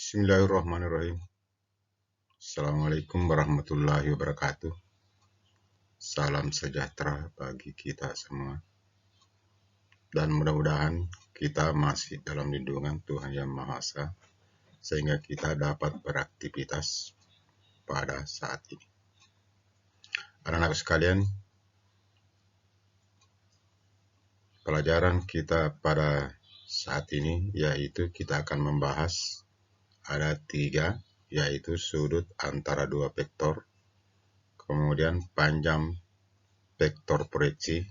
Bismillahirrahmanirrahim. Assalamualaikum warahmatullahi wabarakatuh. Salam sejahtera bagi kita semua. Dan mudah-mudahan kita masih dalam lindungan Tuhan Yang Maha Esa, sehingga kita dapat beraktivitas pada saat ini. Anak-anak sekalian, pelajaran kita pada saat ini yaitu kita akan membahas ada 3, yaitu sudut antara 2 vektor, kemudian panjang vektor proyeksi,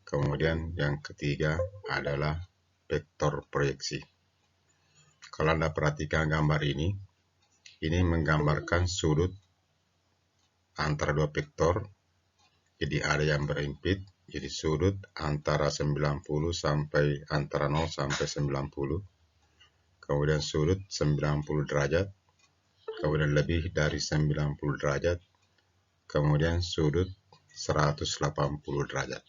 kemudian yang ketiga adalah vektor proyeksi. Kalau Anda perhatikan gambar ini menggambarkan sudut antara 2 vektor. Jadi ada yang berimpit, jadi sudut antara 90 sampai antara 0 sampai 90. Kemudian sudut 90 derajat, kemudian lebih dari 90 derajat, kemudian sudut 180 derajat.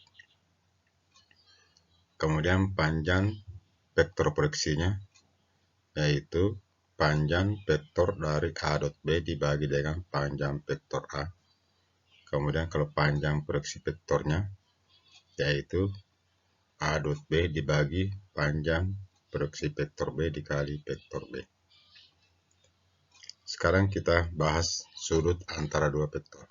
Kemudian panjang vektor proyeksinya yaitu panjang vektor dari A dot B dibagi dengan panjang vektor A. Kemudian kalau panjang proyeksi vektornya yaitu A dot B dibagi panjang proyeksi vektor B dikali vektor B. Sekarang kita bahas sudut antara 2 vektor.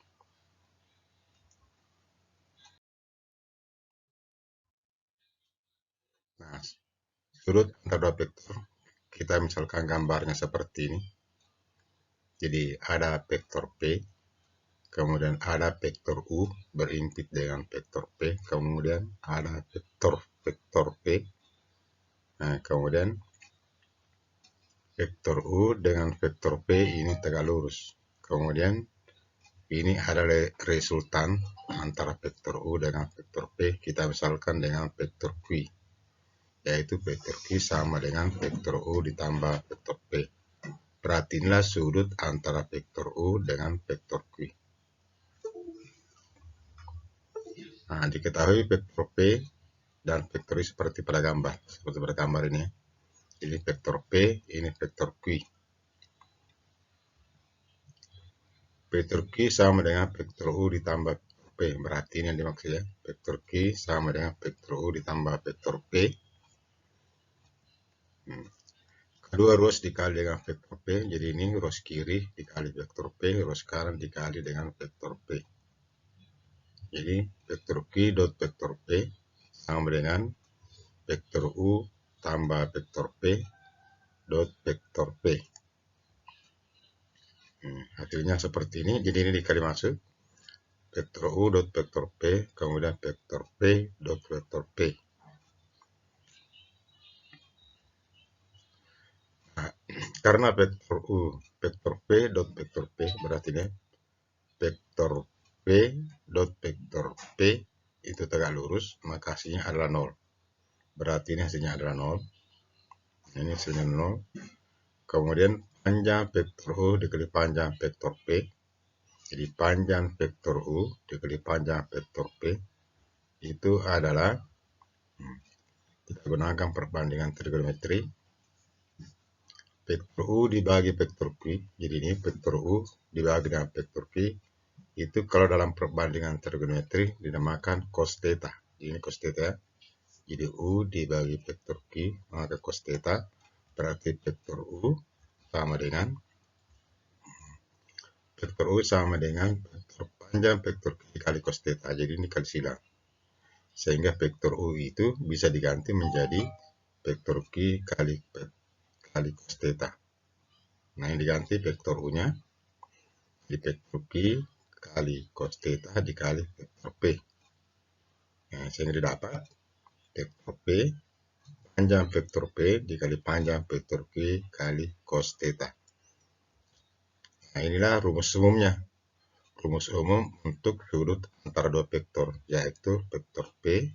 Nah, sudut antara 2 vektor, kita misalkan gambarnya seperti ini. Jadi ada vektor P, kemudian ada vektor U berimpit dengan vektor P, kemudian ada vektor P. Nah, kemudian vektor U dengan vektor P ini tegak lurus. Kemudian ini adalah resultan antara vektor U dengan vektor P. Kita misalkan dengan vektor Q, yaitu vektor Q sama dengan vektor U ditambah vektor P. Berarti inilah sudut antara vektor U dengan vektor Q. Nah, diketahui vektor P dan vektor I seperti pada gambar. Seperti pada gambar ini. Ini vektor P, ini vektor Q. Vektor Q sama dengan vektor U ditambah P. Berarti ini yang dimaksud ya. Vektor Q sama dengan vektor U ditambah vektor P. Kedua ruas dikali dengan vektor P. Jadi ini ruas kiri dikali vektor P. Ruas kanan dikali dengan vektor P. Jadi vektor Q dot vektor P sama dengan vektor U tambah vektor P dot vektor P. Hasilnya seperti ini. Jadi ini dikali masuk vektor U dot vektor P, kemudian vektor P dot vektor P. Nah, karena vektor U vektor P dot vektor P berarti ini vektor P dot vektor P itu tegak lurus, maka hasilnya adalah 0. Berarti ini hasilnya adalah 0. Ini hasilnya 0. Kemudian panjang vektor U dikali panjang vektor P. Jadi panjang vektor U dikali panjang vektor P itu adalah, kita gunakan perbandingan trigonometri, vektor U dibagi vektor Q. Jadi ini vektor U dibagi dengan vektor Q itu kalau dalam perbandingan trigonometri dinamakan cos theta. Ini cos theta. Jadi U dibagi vektor Q, maka cos theta berarti vektor U sama dengan vektor panjang vektor Q dikali cos theta. Jadi ini kali silang. Sehingga vektor U itu bisa diganti menjadi vektor Q kali cos theta. Nah, ini diganti vektor U-nya di vektor Q kali cos theta dikali vektor P. Nah, sehingga didapat vektor P panjang vektor P dikali panjang vektor Q kali cos theta. Nah, inilah rumus umumnya. Rumus umum untuk sudut antara 2 vektor, yaitu vektor P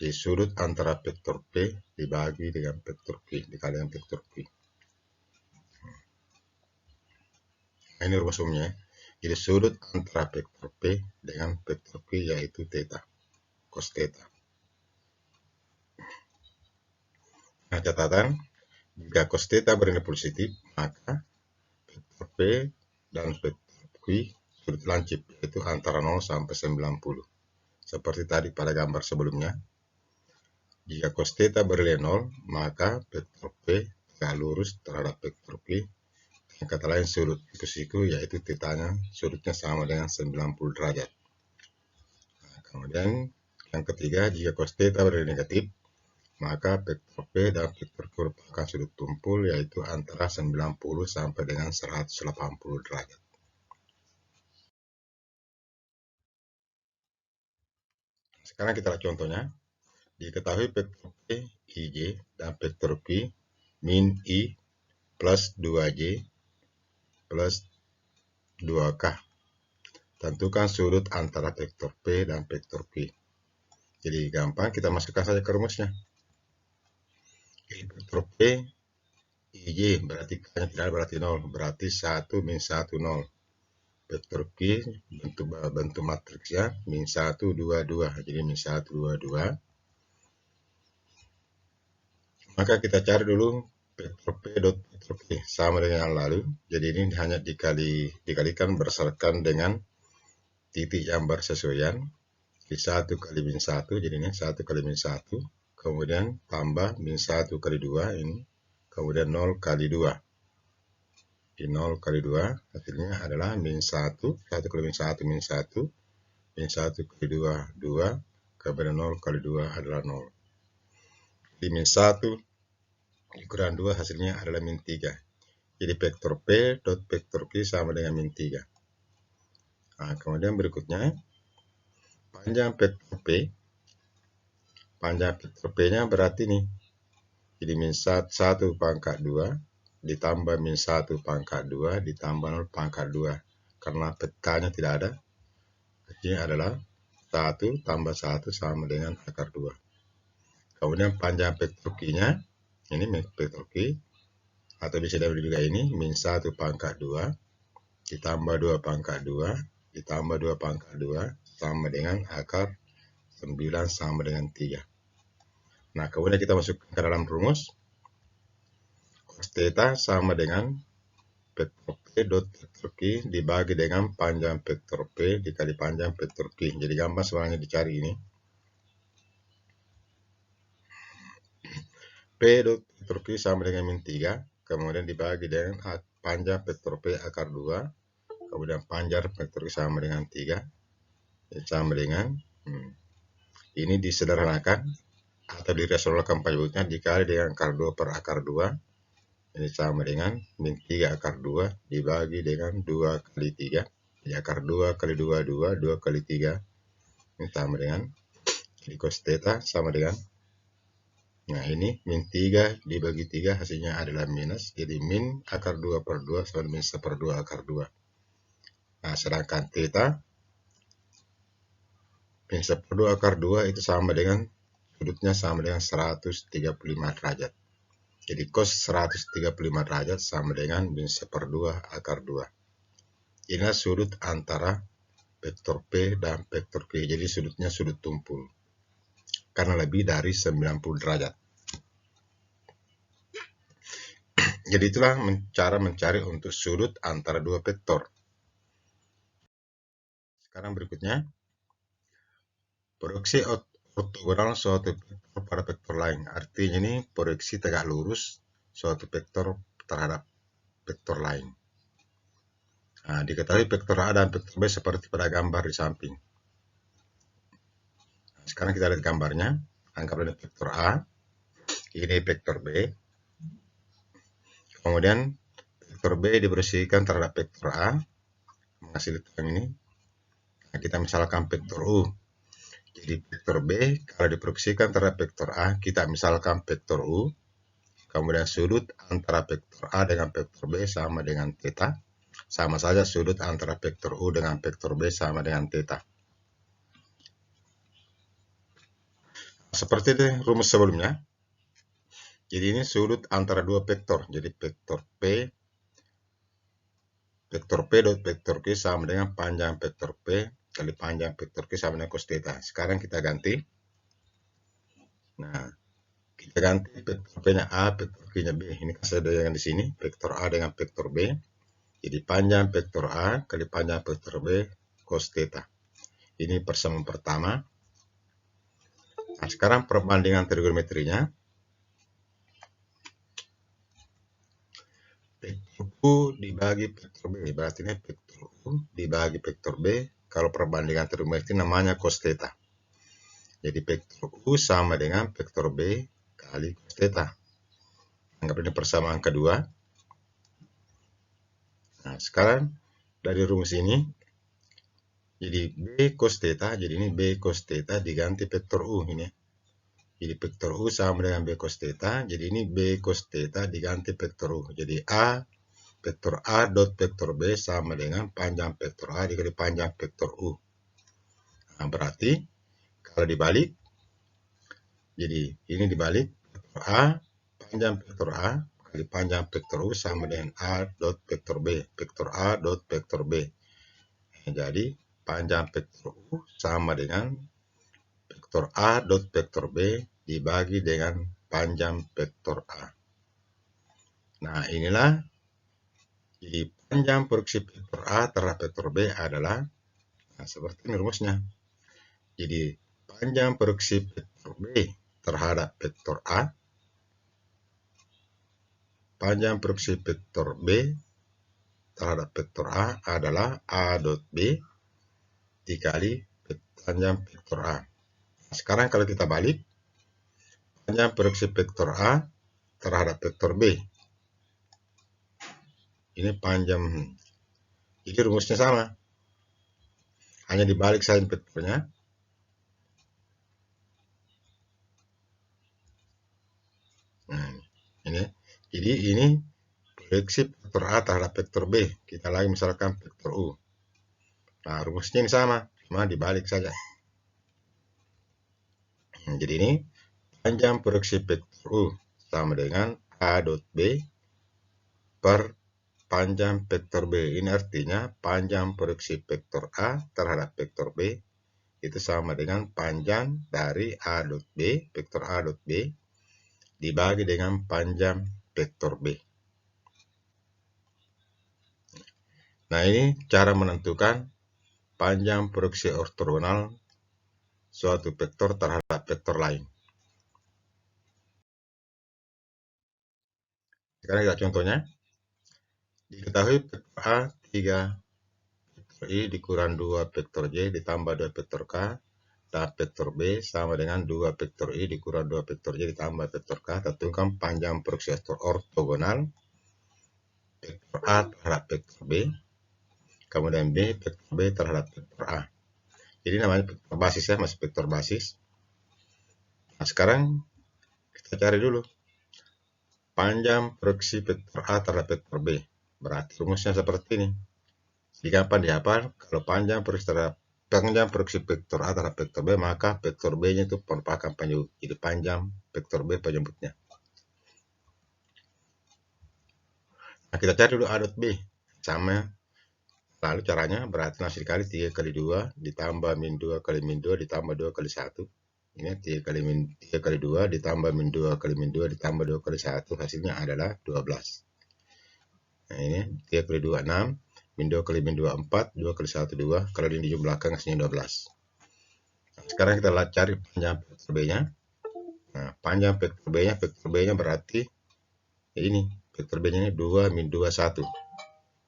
di sudut antara vektor P dibagi dengan vektor Q dikali dengan vektor Q. Nah, ini rumus umumnya. Jadi sudut antara vektor P dengan vektor Q yaitu theta, cos theta. Nah, catatan, Jika cos theta bernilai positif, maka vektor P dan vektor Q sudut lancip, yaitu antara 0 sampai 90. Seperti tadi pada gambar sebelumnya, jika cos theta bernilai 0, maka vektor P tegak lurus terhadap vektor Q. Yang kata lain, sudut siku yaitu theta-nya sudutnya sama dengan 90 derajat. Nah, kemudian yang ketiga, jika cos theta bernilai negatif, maka vektor P dan vektor Q merupakan sudut tumpul yaitu antara 90 sampai dengan 180 derajat. Sekarang kita lihat contohnya. Diketahui vektor P, IJ, dan vektor Q, min I plus 2J plus 2K. Tentukan sudut antara vektor P dan vektor Q. Jadi gampang, kita masukkan saja ke rumusnya. Jadi vektor P, IJ berarti K-nya tidak berarti 0, berarti 1 min 1, 0. Vektor Q bentuk matriksnya min 1, 2, 2. Jadi min 1, 2, 2. Maka kita cari dulu vektor P dot vektor Q sama dengan yang lalu. Jadi ini hanya dikalikan berdasarkan dengan titik yang bersesuaian. Jadi 1 kali min 1, jadi ini 1 kali min 1. Kemudian tambah min 1 kali 2 ini. Kemudian 0 kali 2. Di 0 kali 2 hasilnya adalah min 1. 1 kali min 1, min 1. Min 1 kali 2, 2. Kemudian 0 kali 2 adalah 0. Di min 1 dikurangi 2 hasilnya adalah min 3. Jadi vektor P dot vektor Q sama dengan min 3. Nah, kemudian berikutnya panjang vektor P. Panjang vektor P-nya berarti nih. Jadi min 1 pangkat 2 ditambah min 1 pangkat 2 ditambah 0 pangkat 2. Karena K-nya tidak ada. Hasilnya adalah 1 tambah 1 sama dengan akar 2. Kemudian panjang vektor Q-nya, ini vektor Q, atau bisa juga ini, min 1 pangkat 2, ditambah 2 pangkat 2, ditambah 2 pangkat 2, sama dengan akar 9 sama dengan 3. Nah, kemudian kita masukkan ke dalam rumus. Cos theta sama dengan vektor P dot vektor Q dibagi dengan panjang vektor P dikali panjang vektor Q. Jadi gampang sebenarnya dicari ini. P dot vektor Q sama dengan min 3, kemudian dibagi dengan panjang vektor P akar 2, kemudian panjang vektor Q sama dengan 3, sama dengan, ini disederhanakan atau dirasionalkan pajuknya dikali dengan akar 2 per akar 2, ini sama dengan min 3 akar 2 dibagi dengan 2 kali 3, jadi akar 2 kali 2, 2, 2 kali 3, ini sama dengan, jadi cos theta sama dengan, nah ini min 3 dibagi 3 hasilnya adalah minus, jadi min akar 2 per 2 sama min 1/2 akar 2. Nah, sedangkan theta min 1/2 akar 2 itu sama dengan, sudutnya sama dengan 135 derajat. Jadi cos 135 derajat sama dengan min 1/2 akar 2. Inilah sudut antara vektor P dan vektor Q. Jadi sudutnya sudut tumpul. Karena lebih dari 90 derajat. Jadi itulah cara mencari untuk sudut antara dua vektor. Sekarang berikutnya, proyeksi ortogonal suatu vektor pada vektor lain. Artinya ini proyeksi tegak lurus suatu vektor terhadap vektor lain. Nah, diketahui vektor A dan vektor B seperti pada gambar di samping. Nah, sekarang kita lihat gambarnya. Anggaplah ini vektor A, ini vektor B. Kemudian vektor B diproyeksikan terhadap vektor A, menghasilkan ini. Nah, kita misalkan vektor U. Jadi vektor B kalau diproyeksikan terhadap vektor A, kita misalkan vektor U. Kemudian sudut antara vektor A dengan vektor B sama dengan theta. Sama saja sudut antara vektor U dengan vektor B sama dengan theta. Seperti di rumus sebelumnya. Jadi ini sudut antara dua vektor. Jadi vektor P dot vektor Q sama dengan panjang vektor P kali panjang vektor Q sama dengan cos theta. Sekarang kita ganti. Nah, Q Kita ganti vektor B-nya A, vektor Q-nya B. Ini kan saya dengan di sini, vektor A dengan vektor B. Jadi panjang vektor A kali panjang vektor B cos theta. Ini persamaan pertama. Nah, sekarang perbandingan trigonometrinya. Vektor U dibagi vektor B. Berarti ini vektor U dibagi vektor B. Kalau perbandingan trigonometri namanya cos theta. Jadi vektor U sama dengan vektor B kali cos theta. Anggap ini persamaan kedua. Nah, sekarang dari rumus ini, jadi B cos theta, jadi ini B cos theta diganti vektor U ini. Jadi vektor U sama dengan B cos theta, jadi ini B cos theta diganti vektor U. Jadi vektor A dot vektor B sama dengan panjang vektor A dikali panjang vektor U. Nah, berarti kalau dibalik, jadi ini dibalik, vektor A, panjang vektor A kali panjang vektor U sama dengan A dot vektor B. Vektor A dot vektor B. Nah, jadi panjang vektor U sama dengan vektor A dot vektor B dibagi dengan panjang vektor A. Nah, inilah jadi panjang proyeksi vektor A terhadap vektor B adalah, nah, seperti ini rumusnya. Jadi panjang proyeksi vektor B terhadap vektor A, panjang proyeksi vektor B terhadap vektor A adalah A dot B dikali panjang vektor A. Nah, sekarang kalau kita balik, panjang proyeksi vektor A terhadap vektor B. Ini panjang. Jadi rumusnya sama. Hanya dibalik saja vektornya. Nah, ini. Jadi ini proyeksi vektor A terhadap vektor B. Kita lagi misalkan vektor U. Nah, rumusnya ini sama, cuma dibalik saja. Jadi ini panjang proyeksi vektor U sama dengan A dot B per panjang vektor B. Ini artinya panjang proyeksi vektor A terhadap vektor B itu sama dengan panjang dari A dot B, vektor A dot B, dibagi dengan panjang vektor B. Nah, ini cara menentukan panjang proyeksi ortogonal suatu vektor terhadap vektor lain. Sekarang kita contohnya. Diketahui vektor A 3 vektor I dikurang 2 vektor J ditambah 2 vektor K dan vektor B sama dengan 2 vektor I dikurang 2 vektor J ditambah vektor K. Tentukan panjang proyeksi ortogonal vektor A terhadap vektor B, kemudian vektor B terhadap vektor A. Jadi namanya vektor basis ya, masih vektor basis. Nah, sekarang kita cari dulu panjang proyeksi vektor A terhadap vektor B. Berarti rumusnya seperti ini. Jika apa dihafal, kalau panjang proyeksi vektor A terhadap vektor B, maka vektor B-nya itu merupakan penjemput. Jadi panjang vektor B penjemputnya. Nah, kita cari dulu A dot B. Sama. Lalu caranya berarti hasil dikali 3 kali 2 ditambah min 2 kali min 2 ditambah 2 kali 1. Ini 3 kali 2 ditambah min 2 kali min 2 ditambah 2 kali 1. Hasilnya adalah 12. Nah, ini 3 kali 2 6. Min 2 kali min 2 4, 2 kali 1 2, kalau ini dijumlahkan hasilnya 12. Nah, sekarang kita cari panjang vektor B-nya. Nah, panjang vektor B-nya berarti ini, vektor B-nya ini 2 min 2 1.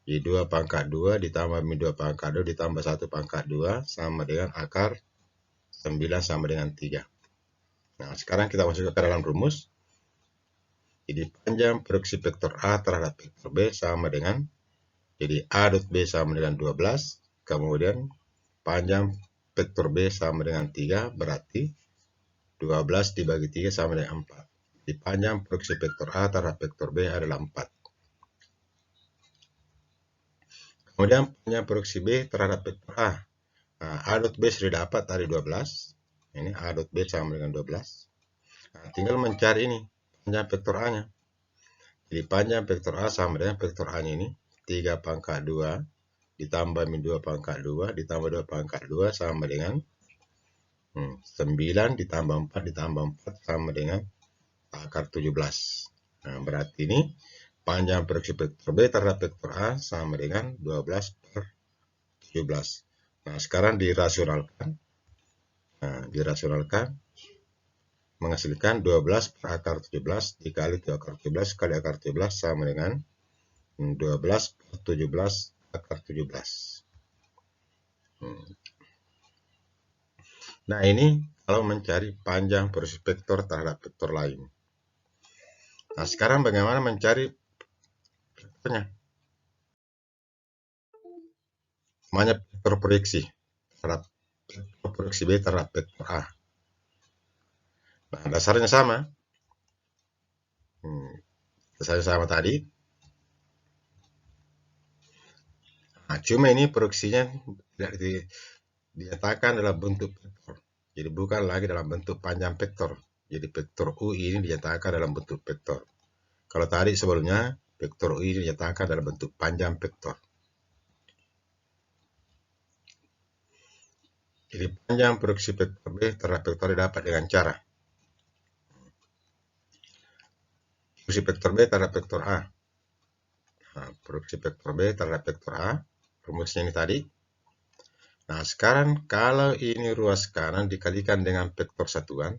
Jadi 2 pangkat 2 ditambah min 2 pangkat 2 ditambah 1 pangkat 2 sama dengan akar 9 sama dengan 3. Nah, sekarang kita masuk ke dalam rumus. Jadi panjang proyeksi vektor A terhadap vektor B sama dengan, jadi A dot B sama dengan 12, kemudian panjang vektor B sama dengan 3, berarti 12 dibagi 3 sama dengan 4. Jadi panjang proyeksi vektor A terhadap vektor B adalah 4. Kemudian panjang proyeksi B terhadap vektor A. Nah, A dot B sudah dapat tadi 12. Ini A dot B sama dengan 12. Nah, tinggal mencari ini panjang vektor A-nya. Jadi panjang vektor A sama dengan vektor A-nya ini 3 pangkat 2 ditambah min 2 pangkat 2 ditambah 2 pangkat 2 sama dengan 9 ditambah 4 ditambah 4 sama dengan akar 17. Nah, berarti ini panjang proyeksi vektor B terhadap vektor A sama dengan 12 per 17. Nah, sekarang dirasionalkan. Nah, dirasionalkan menghasilkan 12 per akar 17 dikali 7 akar 17 kali akar 17 sama dengan 12 per 17 akar 17. Nah, ini kalau mencari panjang proyeksi vektor terhadap vektor lain. Nah, sekarang bagaimana mencari vektornya? Namanya vektor proyeksi terhadap vektor proyeksi B terhadap vektor A. Nah, dasarnya sama. Dasarnya sama tadi. Nah, cuma ini proyeksinya tidak dinyatakan dalam bentuk vektor. Jadi bukan lagi dalam bentuk panjang vektor. Jadi vektor U ini dinyatakan dalam bentuk vektor. Kalau tadi sebelumnya vektor U ini dinyatakan dalam bentuk panjang vektor. Jadi panjang proyeksi vektor B terhadap vektor didapat dengan cara proyeksi vektor B terhadap vektor A. Nah, proyeksi vektor B terhadap vektor A, rumusnya ini tadi. Nah, sekarang kalau ini ruas kanan dikalikan dengan vektor satuan,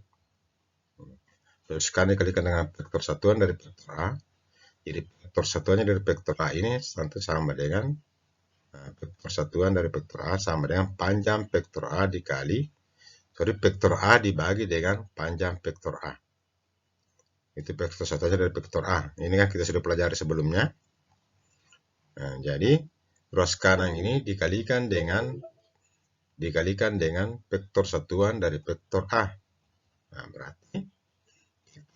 terus kanan dikalikan dengan vektor satuan dari vektor A, jadi vektor satuannya dari vektor A ini tentu sama dengan vektor satuan dari vektor A sama dengan panjang vektor A dikali, vektor A dibagi dengan panjang vektor A. Itu vektor satuannya dari vektor A. Ini kan kita sudah pelajari sebelumnya. Nah, jadi ruas kanan ini dikalikan dengan vektor satuan dari vektor A. Nah, berarti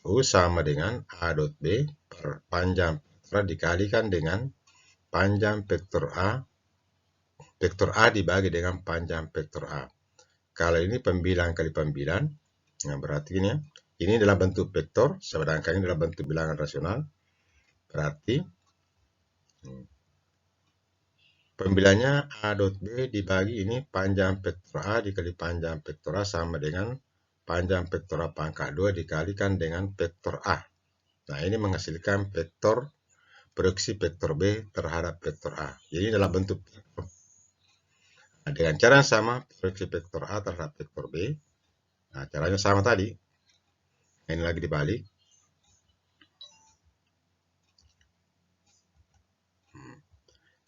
U sama dengan A dot B per panjang vektor A dikalikan dengan panjang vektor A dibagi dengan panjang vektor A. Kalau ini pembilang kali pembilang, nah berarti ini dalam bentuk vektor, sedangkan ini dalam bentuk bilangan rasional. Berarti pembilangnya A dot B dibagi ini panjang vektor A dikali panjang vektor A sama dengan panjang vektor A pangkat 2 dikalikan dengan vektor A. Nah, ini menghasilkan vektor proyeksi vektor B terhadap vektor A. Jadi dalam bentuk vektor. Nah, dengan cara yang sama, proyeksi vektor A terhadap vektor B. Nah, caranya sama tadi. Nah, ini lagi dibalik.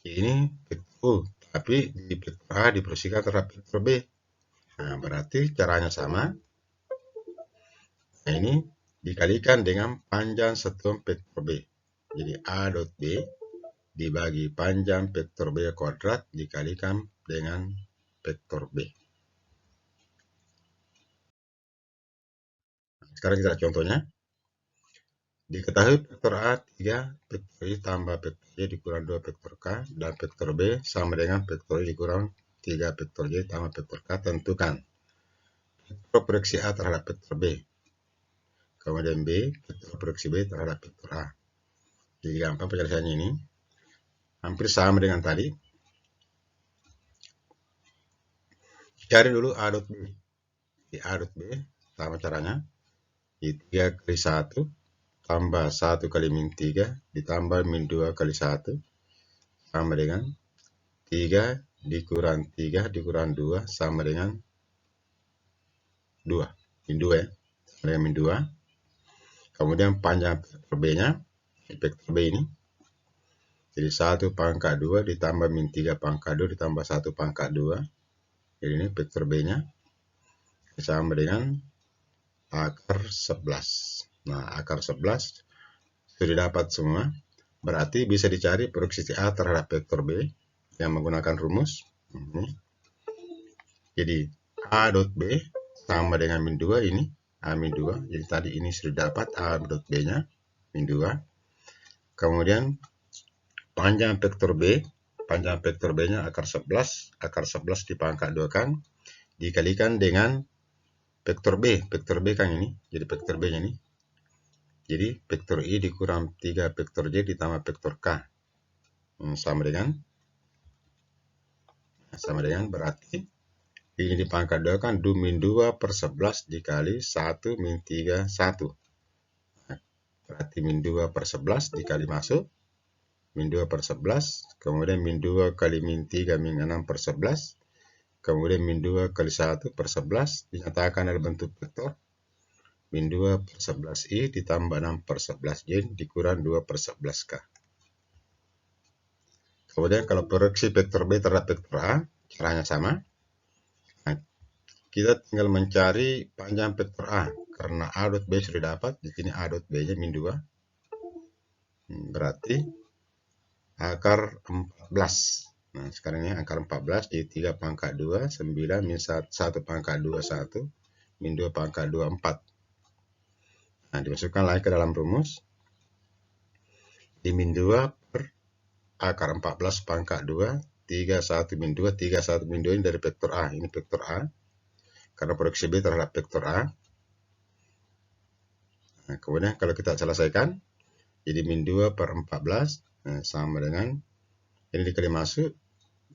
Ini vektor, tapi di vektor A diproyeksikan terhadap vektor B. Nah, berarti caranya sama. Nah, ini dikalikan dengan panjang satuan vektor B. Jadi A dot B dibagi panjang vektor B kuadrat dikalikan dengan vektor B. Sekarang kita lihat contohnya. Diketahui vektor A 3, vektor I tambah vektor Y dikurang 2 vektor K, dan vektor B sama dengan vektor I dikurang 3 vektor Y tambah vektor K. Tentukan vektor proyeksi A terhadap vektor B. Kemudian B, vektor proyeksi B terhadap vektor A. Jadi gampang penyelesaiannya ini. Hampir sama dengan tadi. Cari dulu A dot B. Di A dot B, sama caranya. Di 3 kali 1 tambah 1 kali min 3 ditambah min 2 kali 1 sama dengan 3 dikurang 3 dikurang 2 sama dengan 2. Min 2 ya. Sama dengan min 2. Kemudian panjang vektor B-nya, vektor B ini. Jadi 1 pangkat 2 ditambah min 3 pangkat 2 ditambah 1 pangkat 2. Jadi ini vektor B-nya sama dengan akar 11. Nah, akar 11 sudah dapat semua. Berarti bisa dicari proyeksi A terhadap vektor B yang menggunakan rumus. Jadi A dot B sama dengan min 2 ini. A min 2. Jadi tadi ini sudah dapat A dot B-nya min 2. Kemudian panjang vektor B-nya akar 11. Akar 11 dipangkat 2 kan. Dikalikan dengan vektor B kan ini. Jadi vektor B-nya ini. Jadi vektor I dikurang 3 vektor Y ditambah vektor K. Sama dengan berarti ini dipangkat 2 kan min 2 per 11 dikali 1 min 3 1. berarti min 2 per 11 dikali masuk, min 2 per 11, kemudian min 2 kali min 3 min 6 per 11, kemudian min 2 kali 1 per 11 dinyatakan dalam bentuk vektor, min 2 per 11i ditambah 6 per 11j dikurang 2 per 11k. Kemudian kalau proyeksi vektor B terhadap vektor A, caranya sama. Nah, kita tinggal mencari panjang vektor A, karena A dot B sudah dapat, di sini A dot B-nya min 2. Berarti akar 14. Nah, sekarang ini akar 14 jadi 3 pangkat 2, 9 min 1 pangkat 2, 1, min 2 pangkat 2, 4. Nah, dimasukkan lagi ke dalam rumus. Di min 2 per akar 14 pangkat 2, 3, 1 min 2, 3, 1 min 2 ini dari vektor A. Ini vektor A. Karena proyeksi B terhadap vektor A. Nah, kemudian kalau kita selesaikan, jadi min 2 per 14 sama dengan, ini dikali masuk,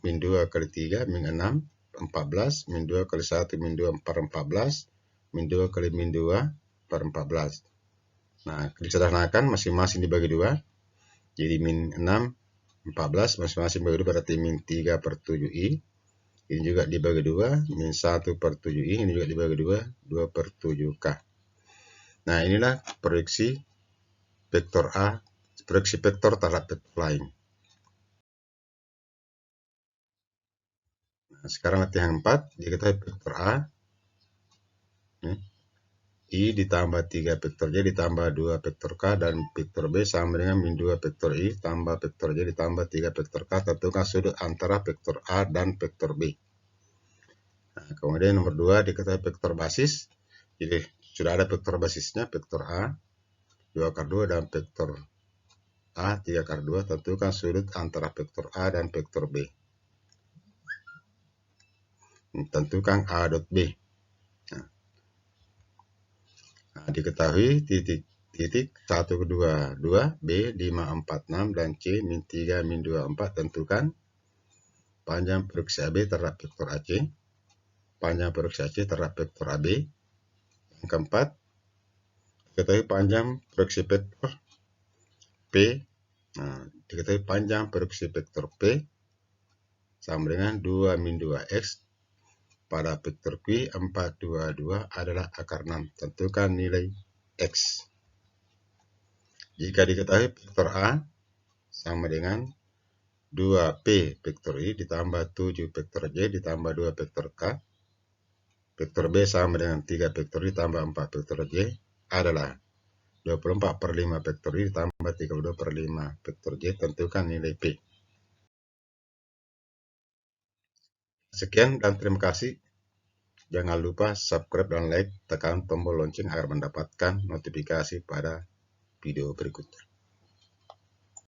min 2 kali 3, min 6, 14, min 2 kali 1, min 2 per 14, min 2 kali min 2 per 14. Nah, disederhanakan masing-masing dibagi 2, jadi min 6, 14, masing-masing bagi 2 berarti min 3 per 7i, ini juga dibagi 2, min 1 per 7i, ini juga dibagi 2, 2 per 7k. Nah, inilah proyeksi vektor A, proyeksi vektor terhadap vektor lain. Nah, sekarang latihan 4, diketahui vektor A, I ditambah 3 vektor J ditambah 2 vektor K dan vektor B sama dengan min 2 vektor I tambah vektor J ditambah 3 vektor K. Tentukan sudut antara vektor A dan vektor B. Nah, kemudian nomor 2 diketahui vektor basis. Jadi sudah ada vektor basisnya, vektor A 2 akar 2 dan vektor A 3 akar 2. Tentukan sudut antara vektor A dan vektor B. Tentukan A dot B. Nah, diketahui titik 1, 2, 2, B 5, 4, 6, dan C min 3, min 2, 4. Tentukan panjang proyeksi AB terhadap vektor AC, panjang proyeksi AC terhadap vektor AB. Yang keempat, diketahui panjang proyeksi vektor P. Nah, diketahui panjang proyeksi vektor P sama dengan 2 min 2X pada vektor Q 4, 2, 2 adalah akar 6. Tentukan nilai X. Jika diketahui vektor A sama dengan 2P vektor I ditambah 7 vektor J ditambah 2 vektor K, vektor B sama dengan 3 vektor I ditambah 4 vektor J adalah 24 per 5 vektor I ditambah 32 per 5 vektor J. Tentukan nilai P. Sekian dan terima kasih. Jangan lupa subscribe dan like, tekan tombol lonceng agar mendapatkan notifikasi pada video berikutnya.